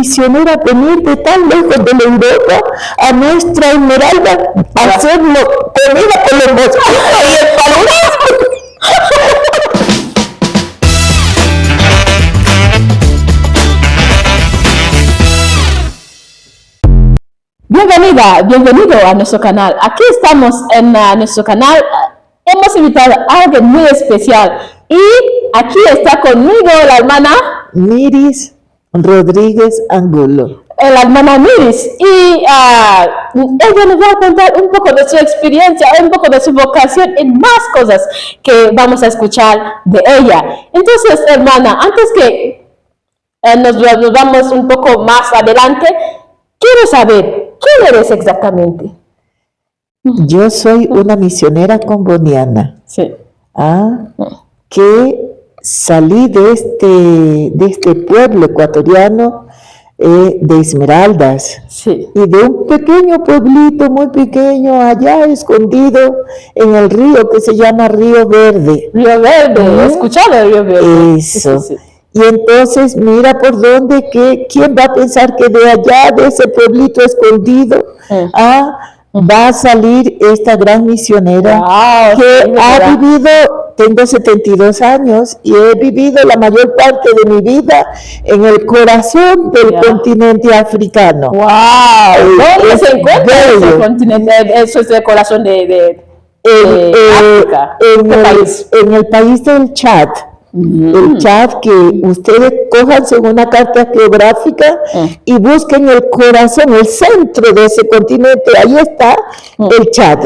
misioneras venir de tan lejos de la Europa a nuestra Esmeralda a hacerlo comida con los mosquitos y el paludismo. Bienvenido a nuestro canal. Aquí estamos en nuestro canal. Hemos invitado a alguien muy especial y aquí está conmigo la hermana Miris Rodríguez Angulo. La hermana Miris, y ella nos va a contar un poco de su experiencia, un poco de su vocación y más cosas que vamos a escuchar de ella. Entonces, hermana, antes que nos vamos un poco más adelante, quiero saber, ¿quién eres exactamente? Yo soy una misionera comboniana. Sí. Que salí de este pueblo ecuatoriano de Esmeraldas, sí, y de un pequeño pueblito muy pequeño allá escondido en el río que se llama Río Verde. Río Verde, he escuchado el Río Verde. Eso. Sí. Y entonces mira por dónde, ¿quién va a pensar que de allá, de ese pueblito escondido, va a salir esta gran misionera que ha vivido, tengo 72 años y he vivido la mayor parte de mi vida en el corazón del continente africano. ¿Dónde se encuentra ese continente? Eso es el corazón de África. En el país del Chad. El Chad, que ustedes cójanse en una carta geográfica y busquen el corazón, el centro de ese continente, ahí está el Chad.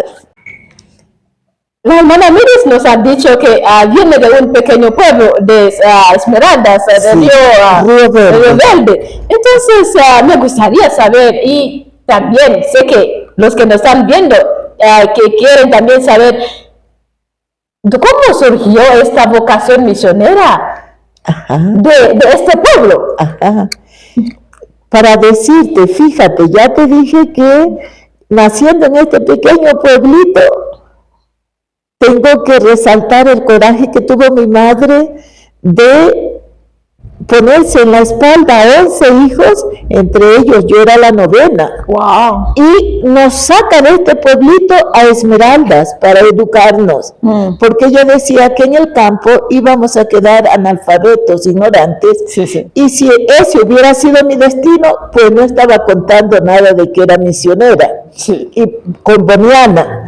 La hermana Miris nos ha dicho que viene de un pequeño pueblo de Esmeraldas, de Río Verde. Entonces, me gustaría saber, y también sé que los que nos están viendo, que quieren también saber, ¿cómo surgió esta vocación misionera de este pueblo? Para decirte, fíjate, ya te dije que naciendo en este pequeño pueblito, tengo que resaltar el coraje que tuvo mi madre de ponerse en la espalda a 11 hijos, entre ellos yo era la novena. Y nos sacan de este pueblito a Esmeraldas para educarnos, porque ella decía que en el campo íbamos a quedar analfabetos, ignorantes, y si ese hubiera sido mi destino, pues no estaba contando nada de que era misionera y comboniana,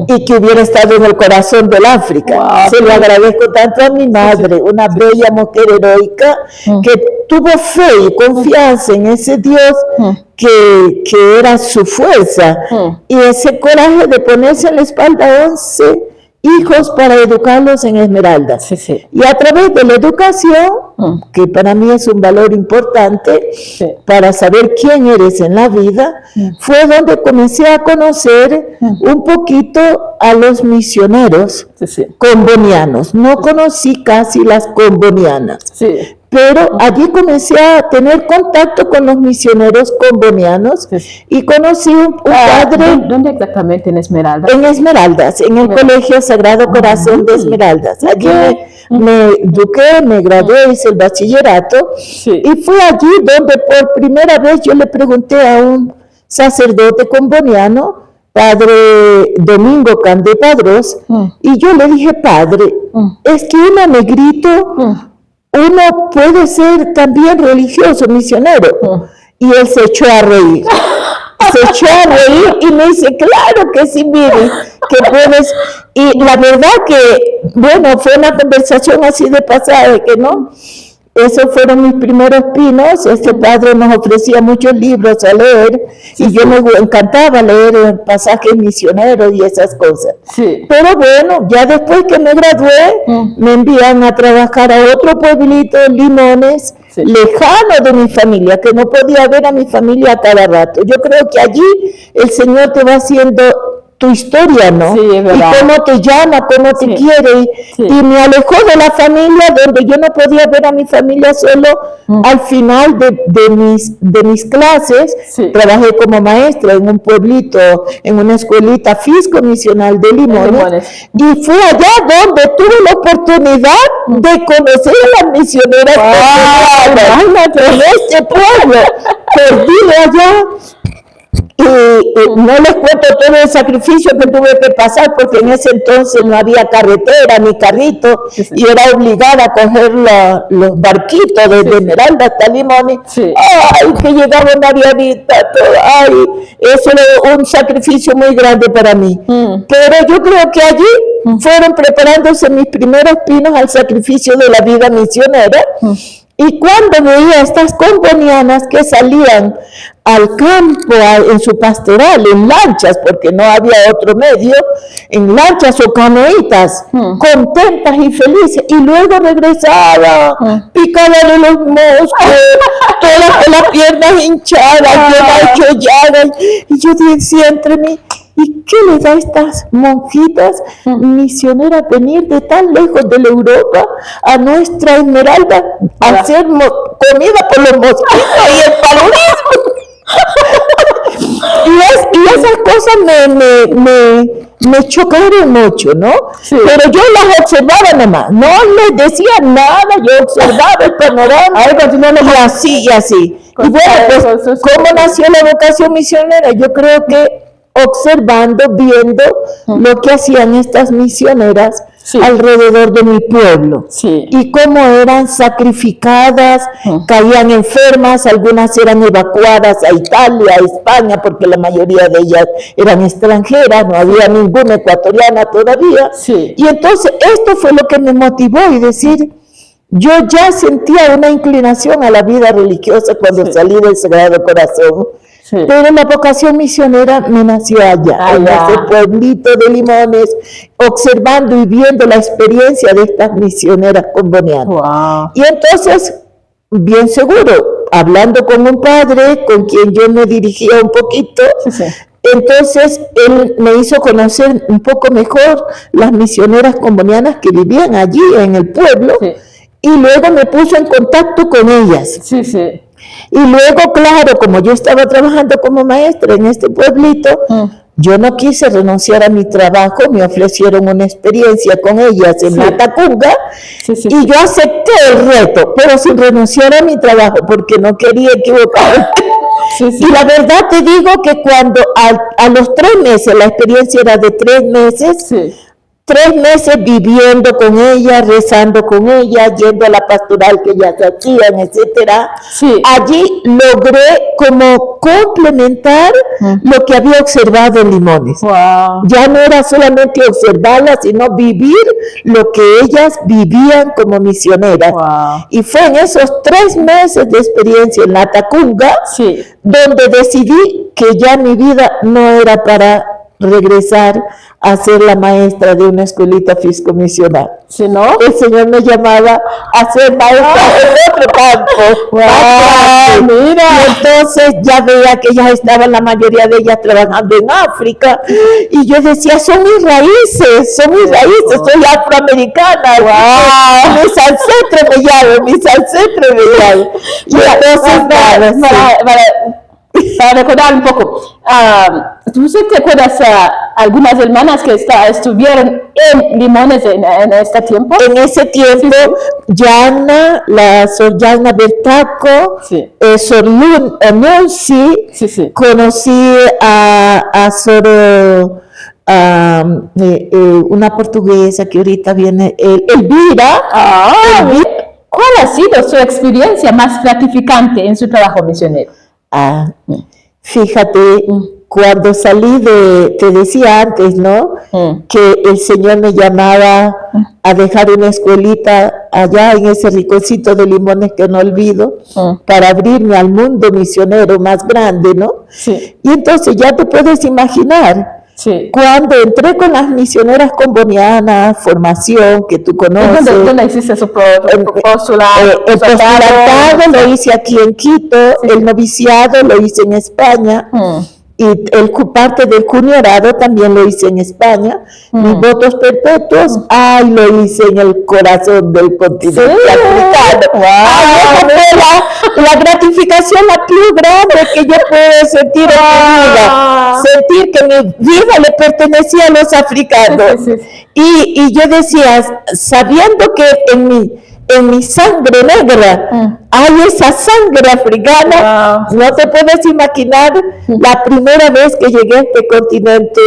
y que hubiera estado en el corazón del África. Se lo agradezco tanto a mi madre, una bella mujer heroica, que tuvo fe y confianza en ese Dios que era su fuerza, y ese coraje de ponerse en la espalda a 11 hijos para educarlos en Esmeraldas. Y a través de la educación, que para mí es un valor importante para saber quién eres en la vida, fue donde comencé a conocer un poquito a los misioneros combonianos. No conocí casi las combonianas, pero allí comencé a tener contacto con los misioneros combonianos y conocí un padre. ¿Dónde exactamente en Esmeraldas? En Esmeraldas, en el Colegio Sagrado Corazón de Esmeraldas. Allí me eduqué, me gradué, hice el bachillerato, y fue allí donde por primera vez yo le pregunté a un sacerdote comboniano, padre Domingo Candé Padrós, y yo le dije: padre, es que un negrito, uno puede ser también religioso, misionero. Y él se echó a reír. Y me dice: claro que sí, mire, que puedes. Y la verdad que, bueno, fue una conversación así de pasada, que no. Esos fueron mis primeros pinos. Este padre nos ofrecía muchos libros a leer, y yo me encantaba leer pasajes misioneros y esas cosas. Pero bueno, ya después que me gradué, me envían a trabajar a otro pueblito, Limones, lejano de mi familia, que no podía ver a mi familia a cada rato. Yo creo que allí el Señor te va haciendo tu historia, ¿no? Sí, es verdad. Y cómo te llama, cómo te quiere. Y me alejó de la familia, donde yo no podía ver a mi familia solo al final de mis clases. Trabajé como maestra en un pueblito, en una escuelita fisco misional de Limones. Y fue allá donde tuve la oportunidad de conocer a las misioneras en este pueblo. perdido allá. Y no les cuento todo el sacrificio que tuve que pasar porque en ese entonces no había carretera ni carrito y era obligada a coger los barquitos desde Esmeralda hasta Limones. Ay, que llegaba una aviadita, ay, eso era un sacrificio muy grande para mí. Pero yo creo que allí fueron preparándose mis primeros pinos al sacrificio de la vida misionera. Y cuando veía a estas combonianas que salían al campo en su pastoral, en lanchas, porque no había otro medio, en lanchas o canoitas, contentas y felices, y luego regresaba, picada de los moscos, todas las piernas hinchadas, llenas de llagas, y yo decía entre mí, ¿y qué le da a estas monjitas misioneras venir de tan lejos de la Europa a nuestra Esmeralda a hacer comida por los mosquitos y el paludismo? y esas cosas me chocaron mucho, ¿no? Pero yo las observaba nomás, no les decía nada, yo observaba el panorama y así. Y bueno, pues, ¿cómo nació la vocación misionera? Yo creo que observando, viendo lo que hacían estas misioneras alrededor de mi pueblo y cómo eran sacrificadas, caían enfermas, algunas eran evacuadas a Italia, a España, porque la mayoría de ellas eran extranjeras, no había ninguna ecuatoriana todavía. Y entonces esto fue lo que me motivó y decir, yo ya sentía una inclinación a la vida religiosa cuando salí del Sagrado Corazón. Pero la vocación misionera me nació allá, en ese pueblito de Limones, observando y viendo la experiencia de estas misioneras combonianas. Y entonces, bien seguro, hablando con un padre con quien yo me dirigía un poquito, entonces él me hizo conocer un poco mejor las misioneras combonianas que vivían allí en el pueblo, y luego me puso en contacto con ellas. Y luego, claro, como yo estaba trabajando como maestra en este pueblito, yo no quise renunciar a mi trabajo, me ofrecieron una experiencia con ellas en Latacunga, y yo acepté el reto, pero sin renunciar a mi trabajo, porque no quería equivocarme. Y la verdad te digo que cuando a los 3 meses, la experiencia era de 3 meses, 3 meses viviendo con ella, rezando con ella, yendo a la pastoral que ellas hacían, etcétera. Allí logré como complementar lo que había observado en Limones. Ya no era solamente observarlas, sino vivir lo que ellas vivían como misioneras. Y fue en esos 3 meses de experiencia en Latacunga donde decidí que ya mi vida no era para regresar a ser la maestra de una escuelita fiscomisional. El Señor me llamaba a ser maestra en otro campo. Mira. Y entonces ya veía que ellas estaban, la mayoría de ellas trabajando en África, y yo decía, son mis raíces, soy afroamericana. Mis ancestros me llaman, Y entonces, para recordar un poco, ¿tú te acuerdas algunas hermanas que estuvieron en Limones en este tiempo? En ese tiempo, Yana, la Sor Yana Bertaco, Sor Nunzi, conocí a Sor, una portuguesa que ahorita viene, Elvira. ¿Cuál ha sido su experiencia más gratificante en su trabajo misionero? Fíjate, cuando salí te decía antes, ¿no? Que el Señor me llamaba a dejar una escuelita allá en ese rinconcito de Limones que no olvido, para abrirme al mundo misionero más grande, ¿no? Y entonces ya te puedes imaginar, cuando entré con las misioneras combonianas, formación que tú conoces. ¿Dónde hiciste su postulado? El postulado lo hice aquí en Quito, el noviciado lo hice en España, y parte del cuñorado también lo hice en España. Mis votos perpetuos, lo hice en el corazón del continente africano. La gratificación la más grande que yo puedo sentir en mi vida, sentir que mi vida le pertenecía a los africanos. Y yo decía, sabiendo que en mi sangre negra hay esa sangre africana. Wow. No te puedes imaginar la primera vez que llegué a este continente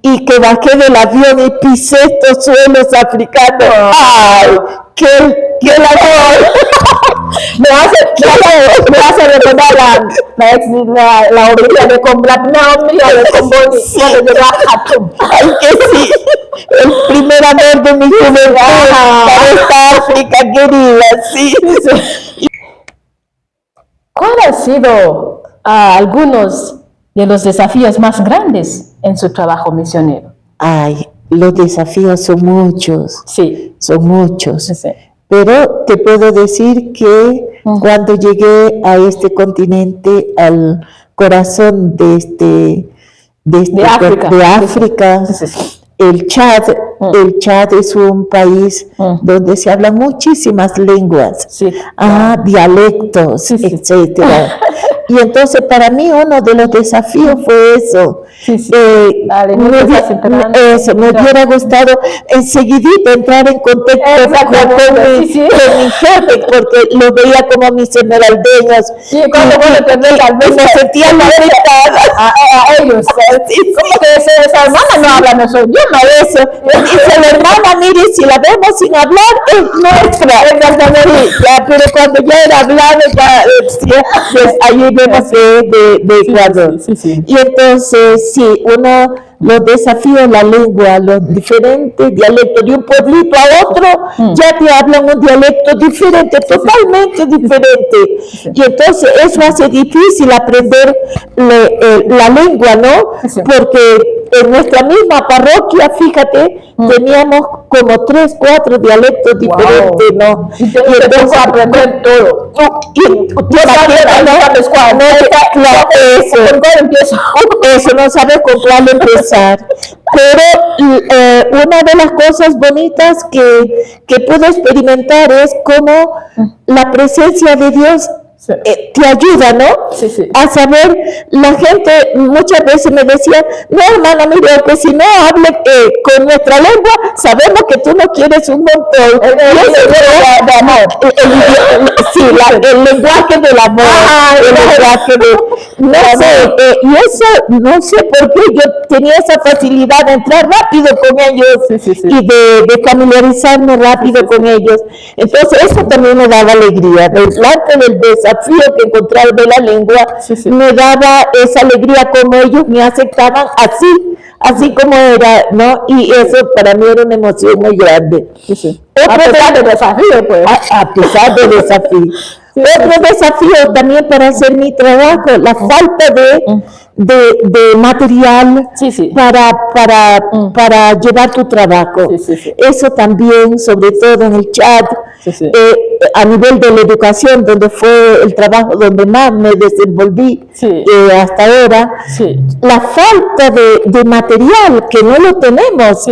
y que bajé del avión y pisé estos suelos africanos. ¡Ay! ¡Qué labor! Me hace recordar la orilla de Comblat Naomi o de Comboni cuando llegó a Khartoum. ¡Ay, que sí! El primer amor de mi juventud para esta África querida, sí. ¿Cuáles han sido algunos de los desafíos más grandes en su trabajo misionero? Ay, los desafíos son muchos, Sí. son muchos. Sí. Pero te puedo decir que cuando llegué a este continente, al corazón de África, Sí. el Chad es un país donde se hablan muchísimas lenguas, Sí. dialectos, etcétera. Y entonces para mí uno de los desafíos fue eso. Me hubiera gustado enseguidita entrar en contacto con mi jefe, porque lo veía como mis esmeraldeños. Sí, cuando me sentía afectada a ellos. Como que esa hermana no habla nuestro idioma. Eso. Dice la hermana, mire, si la vemos sin hablar, es nuestra. Pero cuando ya era hablado, pues allí vemos de Ecuador. Sí. Y entonces, sí, los desafíos, la lengua, los diferentes dialectos de un pueblito a otro, ya te hablan un dialecto diferente, totalmente diferente. Y entonces eso hace difícil aprender la lengua, ¿no? Porque en nuestra misma parroquia, fíjate, teníamos como 3, 4 dialectos diferentes, ¿no? Y entonces aprender todo. Eso no sabes con cuál empezar. Pero una de las cosas bonitas que pude experimentar es cómo la presencia de Dios te ayuda, ¿no? Sí. A saber, la gente muchas veces me decía, no, hermana, mire, que si no hable con nuestra lengua, sabemos que tú no quieres un montón. El lenguaje del amor, el lenguaje y eso, no sé por qué yo tenía esa facilidad de entrar rápido con ellos y de familiarizarme rápido con ellos. Entonces, eso también me daba alegría. Delante del desafío que encontraba de la lengua, me daba esa alegría como ellos me aceptaban así como era, ¿no? Y eso para mí era una emoción muy grande. A pesar del desafío, pues. A pesar del desafío. Otro desafío también para hacer mi trabajo, la falta de material para llevar tu trabajo. Eso también, sobre todo en el Chad, a nivel de la educación, donde fue el trabajo donde más me desenvolví hasta ahora, la falta de material, que no lo tenemos.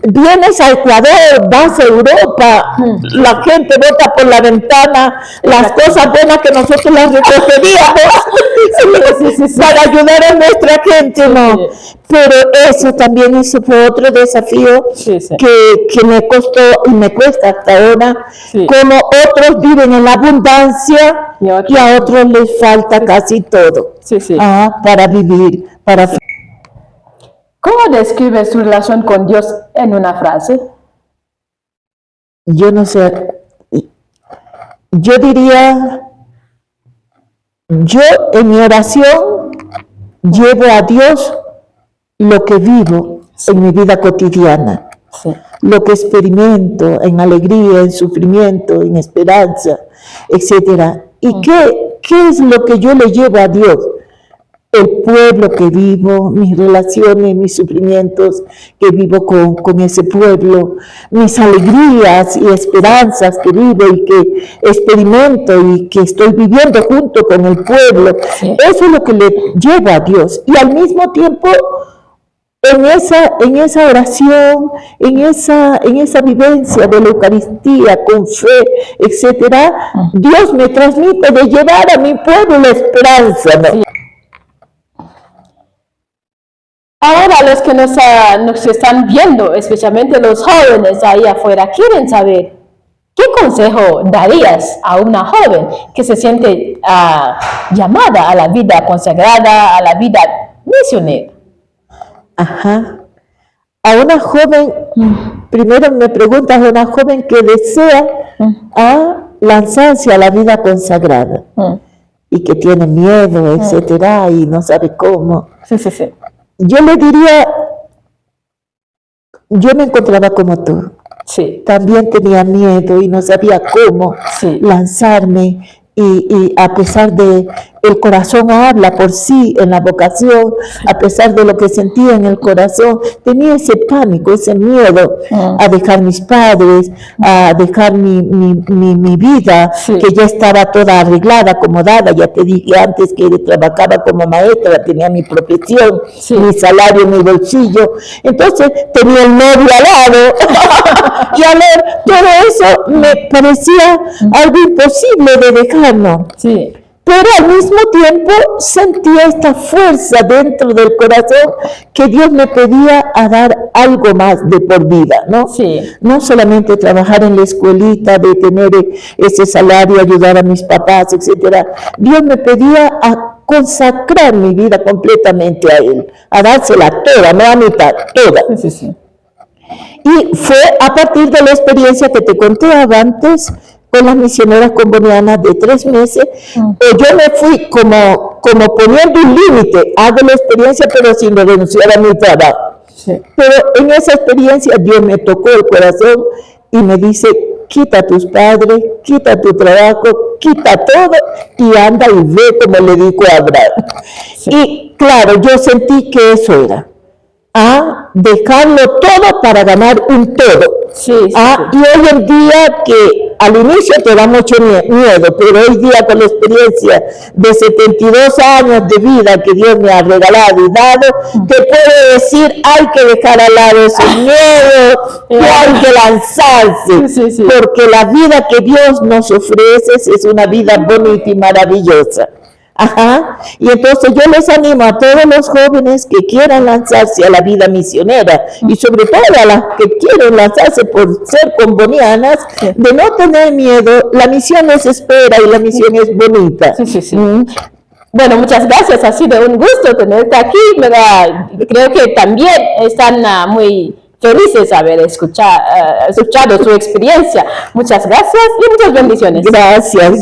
Vienes a Ecuador, vas a Europa, la gente bota por la ventana las cosas buenas que nosotros las recogeríamos para ayudar a nuestra gente, ¿no? Pero eso también fue otro desafío que me costó y me cuesta hasta ahora, como otros viven en la abundancia y a otros les falta casi todo para vivir, ¿Cómo describes tu relación con Dios en una frase? Yo no sé, yo diría, yo en mi oración llevo a Dios lo que vivo en mi vida cotidiana, lo que experimento en alegría, en sufrimiento, en esperanza, etcétera. ¿Y qué es lo que yo le llevo a Dios? El pueblo que vivo, mis relaciones, mis sufrimientos que vivo con ese pueblo, mis alegrías y esperanzas que vivo y que experimento y que estoy viviendo junto con el pueblo. Eso es lo que le llevo a Dios. Y al mismo tiempo, en esa oración, en esa vivencia de la Eucaristía con fe, etcétera, Dios me transmite de llevar a mi pueblo la esperanza, ¿no? Ahora los que nos están viendo, especialmente los jóvenes ahí afuera, quieren saber ¿qué consejo darías a una joven que se siente llamada a la vida consagrada, a la vida misionera? Ajá. A una joven, primero me preguntas, a una joven que desea lanzarse a la vida consagrada y que tiene miedo, etcétera, y no sabe cómo. Sí, sí, sí. Yo le diría, yo me encontraba como tú. Sí. También tenía miedo y no sabía cómo lanzarme y a pesar de el corazón habla por sí en la vocación, a pesar de lo que sentía en el corazón, tenía ese pánico, ese miedo a dejar mis padres, a dejar mi vida, que ya estaba toda arreglada, acomodada. Ya te dije antes que trabajaba como maestra, tenía mi profesión, mi salario en mi bolsillo, entonces tenía el novio al lado, y a ver, todo eso me parecía algo imposible de dejarlo. Sí. Pero al mismo tiempo sentía esta fuerza dentro del corazón que Dios me pedía a dar algo más de por vida, ¿no? Sí. No solamente trabajar en la escuelita, de tener ese salario, ayudar a mis papás, etcétera. Dios me pedía a consagrar mi vida completamente a Él, a dársela toda, no a mitad, toda. Sí, sí. Y fue a partir de la experiencia que te conté antes, con las misioneras combonianas de 3 meses, yo me fui como poniendo un límite, hago la experiencia pero sin renunciar a mi trabajo. Sí. Pero en esa experiencia Dios me tocó el corazón y me dice, quita a tus padres, quita tu trabajo, quita todo y anda y ve, como le dijo a Abraham. Sí. Y claro, yo sentí que eso era, dejarlo todo para ganar un todo. Sí, sí, y hoy en día, que al inicio te da mucho miedo, pero hoy día con la experiencia de 72 años de vida que Dios me ha regalado y dado, te puedo decir, hay que dejar al lado ese miedo y hay que lanzarse, porque la vida que Dios nos ofrece es una vida bonita y maravillosa. Y entonces yo les animo a todos los jóvenes que quieran lanzarse a la vida misionera y sobre todo a las que quieren lanzarse por ser combonianas, de no tener miedo. La misión les espera y la misión es bonita. Bueno, muchas gracias, ha sido un gusto tenerte aquí. Creo que también están muy felices de haber escuchado su experiencia. Muchas gracias y muchas bendiciones. Gracias.